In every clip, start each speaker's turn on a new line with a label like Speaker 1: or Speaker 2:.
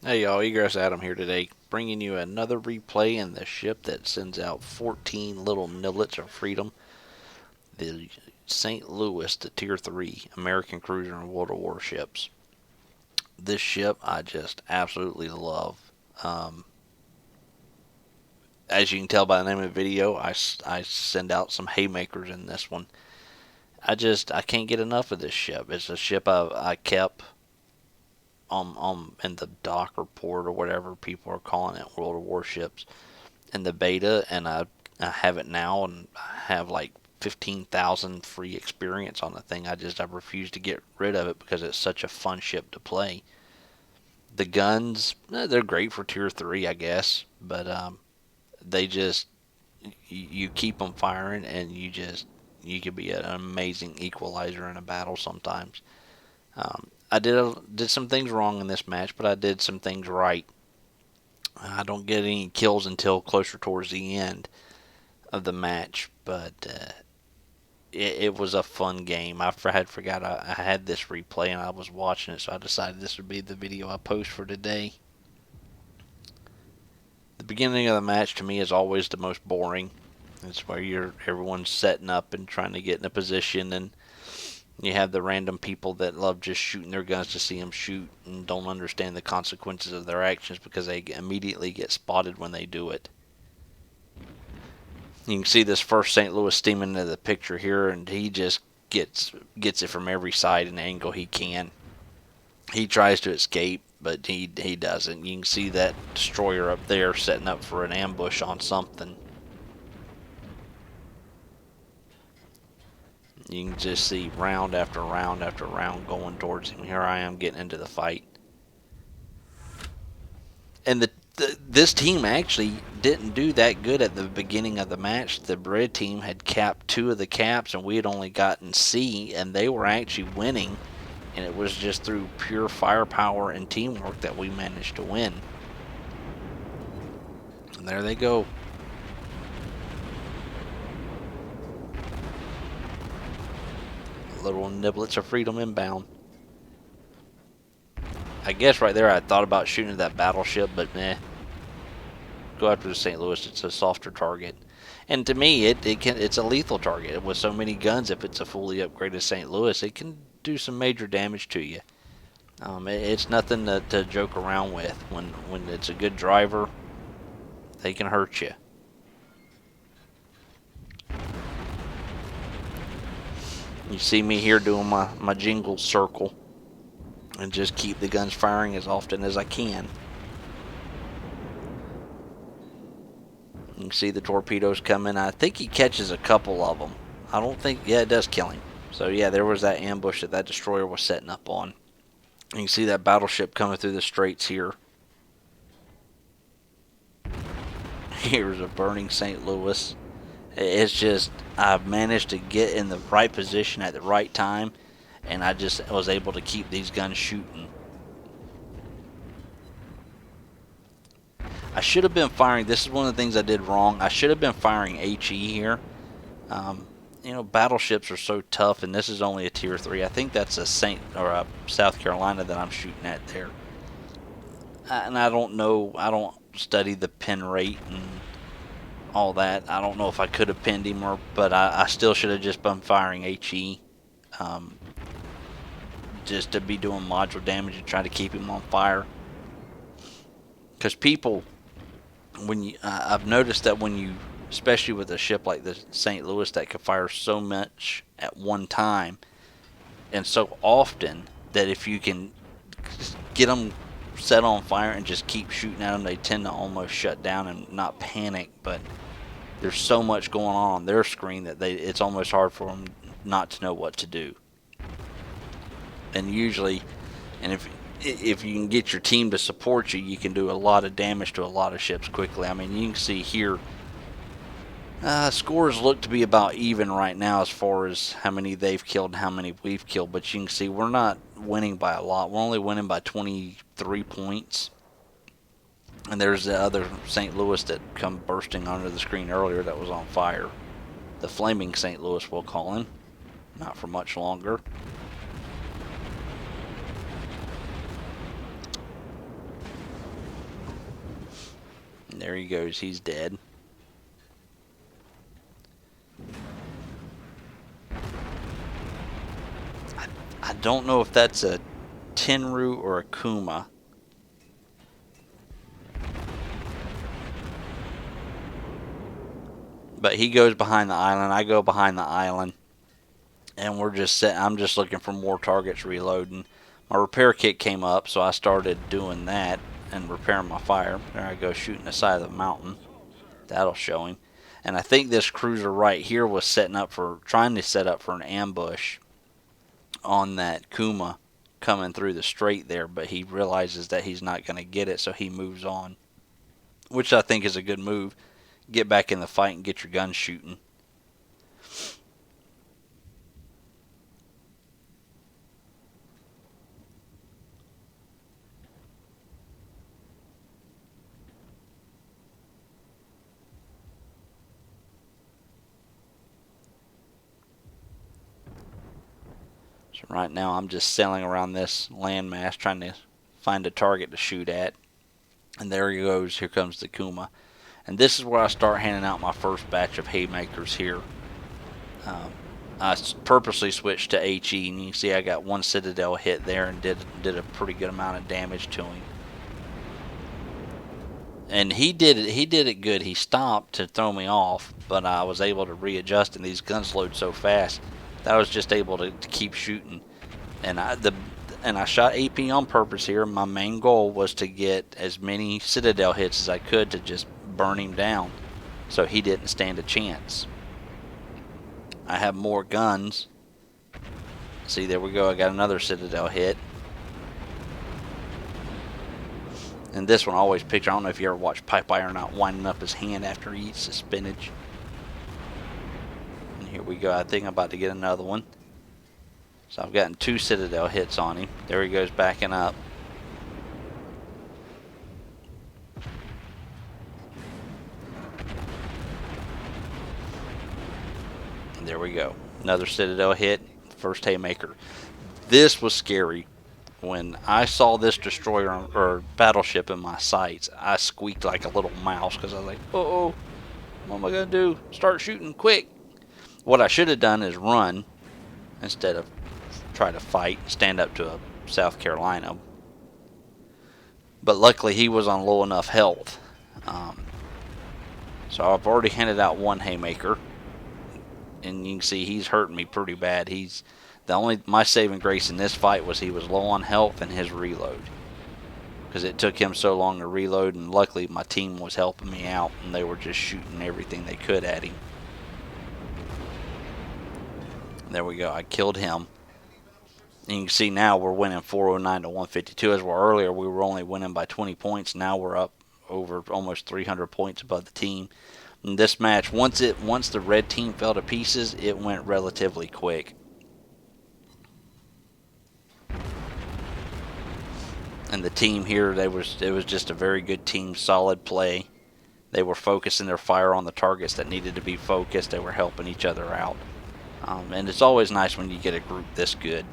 Speaker 1: Hey y'all, Egress Adam here today, bringing you another replay in the ship that sends out 14 little niblets of freedom, the St. Louis, the Tier 3 American cruiser in World of Warships. This ship I just absolutely love. Um, as you can tell by the name of the video, I send out some haymakers in this one. I can't get enough of this ship. It's a ship I kept on in the dock or port or whatever people are calling it, World of Warships, in the beta, and I have it now, and I have like 15,000 free experience on the thing. I refuse to get rid of it because it's such a fun ship to play. The guns, they're great for tier 3, I guess, but they just you keep them firing, and you could be an amazing equalizer in a battle sometimes. I did some things wrong in this match, but I did some things right. I don't get any kills until closer towards the end of the match, but it was a fun game. Had forgot I had this replay and I was watching it, so I decided this would be the video I post for today. The beginning of the match to me is always the most boring. It's where everyone's setting up and trying to get in a position, and you have the random people that love just shooting their guns to see them shoot and don't understand the consequences of their actions because they immediately get spotted when they do it. You can see this first St. Louis steaming into the picture here, and he just gets it from every side and angle he can. He tries to escape, but he doesn't. You can see that destroyer up there setting up for an ambush on something. You can just see round after round after round going towards him. Here I am getting into the fight. And this team actually didn't do that good at the beginning of the match. The red team had capped 2 of the caps, and we had only gotten C, and they were actually winning. And it was just through pure firepower and teamwork that we managed to win. And there they go. Little niblets of freedom inbound. I guess right there I thought about shooting at that battleship, but meh. Go after the St. Louis. It's a softer target. And to me, it's a lethal target. With so many guns, if it's a fully upgraded St. Louis, it can do some major damage to you. It's nothing to joke around with. When it's a good driver, they can hurt you. You see me here doing my jingle circle and just keep the guns firing as often as I can. You can see the torpedoes coming. I think he catches a couple of them. I don't think, yeah, it does kill him. So yeah, there was that ambush that destroyer was setting up on. You can see that battleship coming through the straits here. Here's a burning St. Louis. It's just, I've managed to get in the right position at the right time, and I just was able to keep these guns shooting. I should have been firing, this is one of the things I did wrong, I should have been firing HE here. Battleships are so tough, and this is only a tier 3. I think that's a South Carolina that I'm shooting at there. And I don't know, I don't study the pin rate and all that. I don't know if I could have pinned him, but I still should have just been firing HE. Just to be doing module damage and try to keep him on fire. Because people, I've noticed that when you, especially with a ship like the St. Louis that can fire so much at one time and so often, that if you can get them set on fire and just keep shooting at them, they tend to almost shut down and not panic. But there's so much going on their screen that it's almost hard for them not to know what to do. And usually, and if you can get your team to support you, you can do a lot of damage to a lot of ships quickly. I mean, you can see here, scores look to be about even right now as far as how many they've killed and how many we've killed. But you can see we're not winning by a lot. We're only winning by 23 points. And there's the other St. Louis that come bursting onto the screen earlier that was on fire. The flaming St. Louis, we'll call him. Not for much longer. There he goes. He's dead. I don't know if that's a Tenru or a Kuma. But he goes behind the island. I go behind the island. And we're just set. I'm just looking for more targets reloading. My repair kit came up, so I started doing that and repairing my fire. There I go, shooting the side of the mountain. That'll show him. And I think this cruiser right here was trying to set up for an ambush on that Kuma coming through the strait there, but he realizes that he's not going to get it, so he moves on, which I think is a good move. Get back in the fight and get your guns shooting. So right now I'm just sailing around this landmass trying to find a target to shoot at. And there he goes. Here comes the Kuma. And this is where I start handing out my first batch of Haymakers here. I purposely switched to HE, and you can see I got one citadel hit there and did a pretty good amount of damage to him. And he did it good. He stopped to throw me off, but I was able to readjust, and these guns load so fast that I was just able to keep shooting. And I shot AP on purpose here. My main goal was to get as many citadel hits as I could to just burn him down, so he didn't stand a chance. I have more guns. See, there we go. I got another citadel hit. And this one I always picture. I don't know if you ever watch Pipe Iron out winding up his hand after he eats the spinach. And here we go. I think I'm about to get another one. So I've gotten 2 citadel hits on him. There he goes backing up. And there we go. Another citadel hit. First Haymaker. This was scary. When I saw this destroyer or battleship in my sights, I squeaked like a little mouse because I was like, uh-oh, what am I going to do? Start shooting quick. What I should have done is run instead of try to fight, stand up to a South Carolina. But luckily he was on low enough health. So I've already handed out one Haymaker. And you can see he's hurting me pretty bad. My saving grace in this fight was he was low on health and his reload, because it took him so long to reload, and luckily my team was helping me out and they were just shooting everything they could at him. There we go. I killed him. And you can see now we're winning 409 to 152. As well, earlier we were only winning by 20 points. Now we're up over almost 300 points above the team. In this match, once the red team fell to pieces, it went relatively quick. And the team here, it was just a very good team, solid play. They were focusing their fire on the targets that needed to be focused. They were helping each other out. And it's always nice when you get a group this good.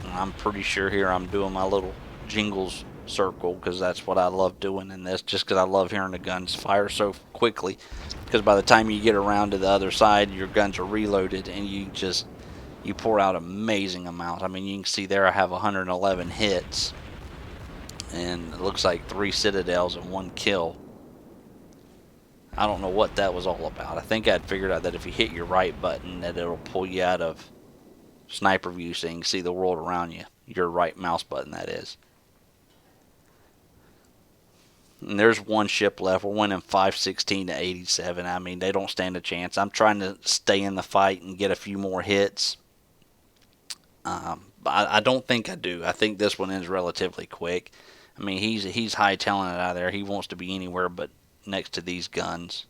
Speaker 1: I'm pretty sure here I'm doing my little jingles circle because that's what I love doing in this, just because I love hearing the guns fire so quickly, because by the time you get around to the other side, your guns are reloaded and you pour out amazing amounts. I mean, you can see there I have 111 hits, and it looks like 3 citadels and 1 kill. I don't know what that was all about. I think I'd figured out that if you hit your right button, that it'll pull you out of sniper view so you can see the world around you. Your right mouse button, that is. And there's one ship left. We're winning 516 to 87. I mean, they don't stand a chance. I'm trying to stay in the fight and get a few more hits. But I don't think I do. I think this one ends relatively quick. I mean, he's hightailing it out of there. He wants to be anywhere but next to these guns.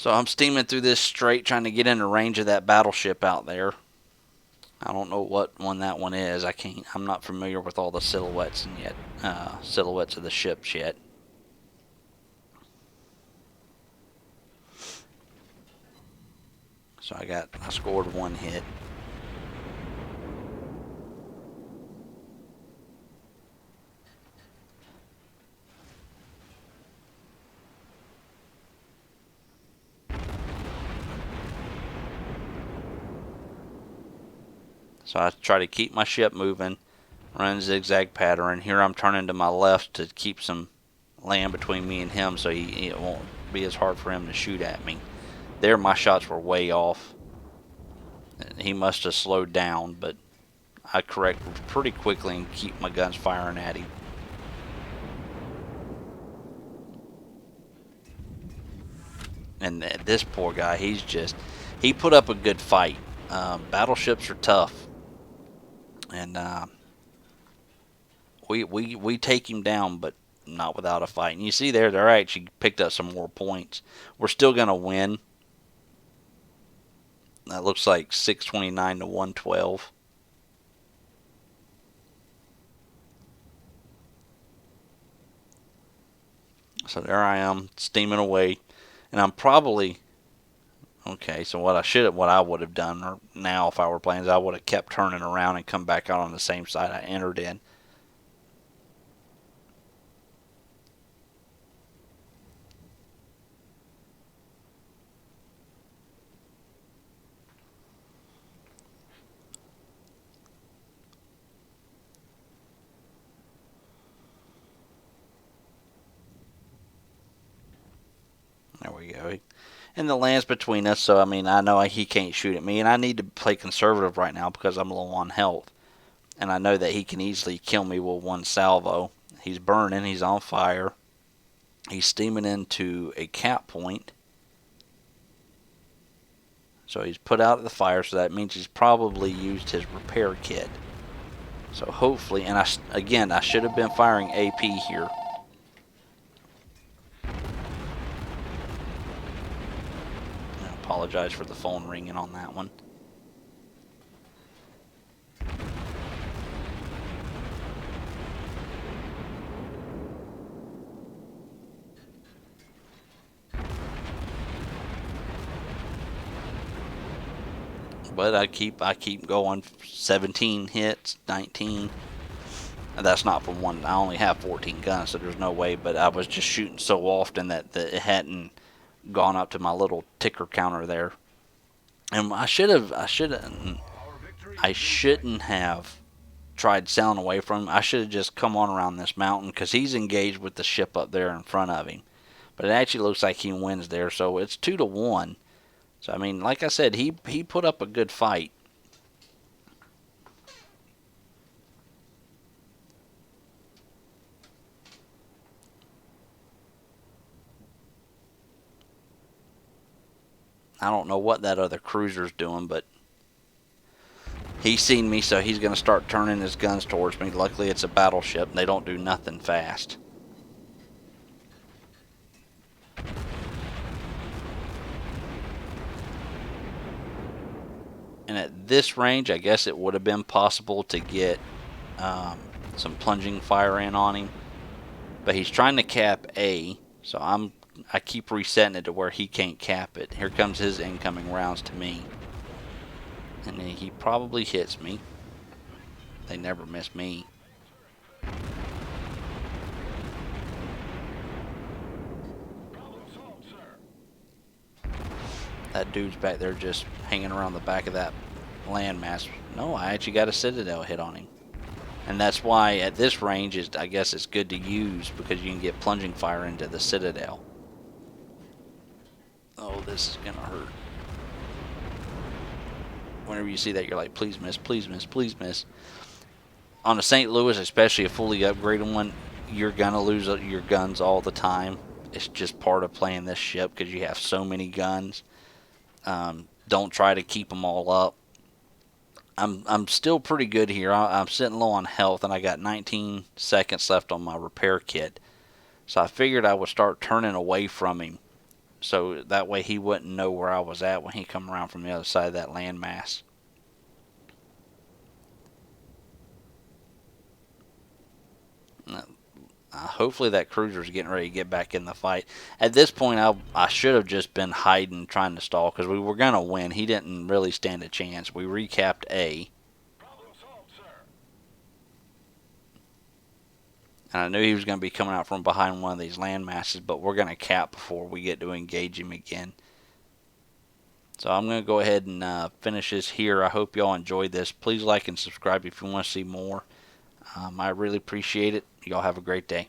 Speaker 1: So I'm steaming through this strait trying to get into range of that battleship out there. I don't know what one that one is. I'm not familiar with all the silhouettes yet. Silhouettes of the ships yet. So I scored one hit. So I try to keep my ship moving, run zigzag pattern. Here I'm turning to my left to keep some land between me and him so it won't be as hard for him to shoot at me. There my shots were way off. He must have slowed down, but I correct pretty quickly and keep my guns firing at him. And this poor guy, he put up a good fight. Battleships are tough. And we take him down, but not without a fight. And you see there, they're actually picked up some more points. We're still going to win. That looks like 629 to 112. So there I am, steaming away. And I'm probably... Okay, so what I would have done or now if I were playing is I would have kept turning around and come back out on the same side I entered in. There we go. And the land's between us, so I mean, I know he can't shoot at me, and I need to play conservative right now because I'm low on health. And I know that he can easily kill me with one salvo. He's burning, he's on fire. He's steaming into a cap point. So he's put out the fire, so that means he's probably used his repair kit. So hopefully, and I should have been firing AP here. I apologize for the phone ringing on that one. But I keep going. 17 hits, 19. That's not from one. I only have 14 guns, so there's no way. But I was just shooting so often that it hadn't gone up to my little ticker counter there. And I shouldn't have tried sailing away from him. I should have just come on around this mountain because he's engaged with the ship up there in front of him. But it actually looks like he wins there, so it's 2 to 1. So I mean, like I said, he put up a good fight. I don't know what that other cruiser's doing, but he's seen me, so he's going to start turning his guns towards me. Luckily, it's a battleship, and they don't do nothing fast. And at this range, I guess it would have been possible to get some plunging fire in on him. But he's trying to cap A, so I keep resetting it to where he can't cap it. Here comes his incoming rounds to me. And then he probably hits me. They never miss me. That dude's back there just hanging around the back of that landmass. No, I actually got a citadel hit on him. And that's why at this range, I guess it's good to use because you can get plunging fire into the citadel. Oh, this is going to hurt. Whenever you see that, you're like, please miss, please miss, please miss. On a St. Louis, especially a fully upgraded one, you're going to lose your guns all the time. It's just part of playing this ship because you have so many guns. Don't try to keep them all up. I'm still pretty good here. I'm sitting low on health, and I got 19 seconds left on my repair kit. So I figured I would start turning away from him so that way he wouldn't know where I was at when he come around from the other side of that landmass. Hopefully that cruiser's getting ready to get back in the fight. At this point, I should have just been hiding, trying to stall, because we were going to win. He didn't really stand a chance. We recapped A. And I knew he was going to be coming out from behind one of these land masses, but we're going to cap before we get to engage him again. So I'm going to go ahead and finish this here. I hope y'all enjoyed this. Please like and subscribe if you want to see more. I really appreciate it. Y'all have a great day.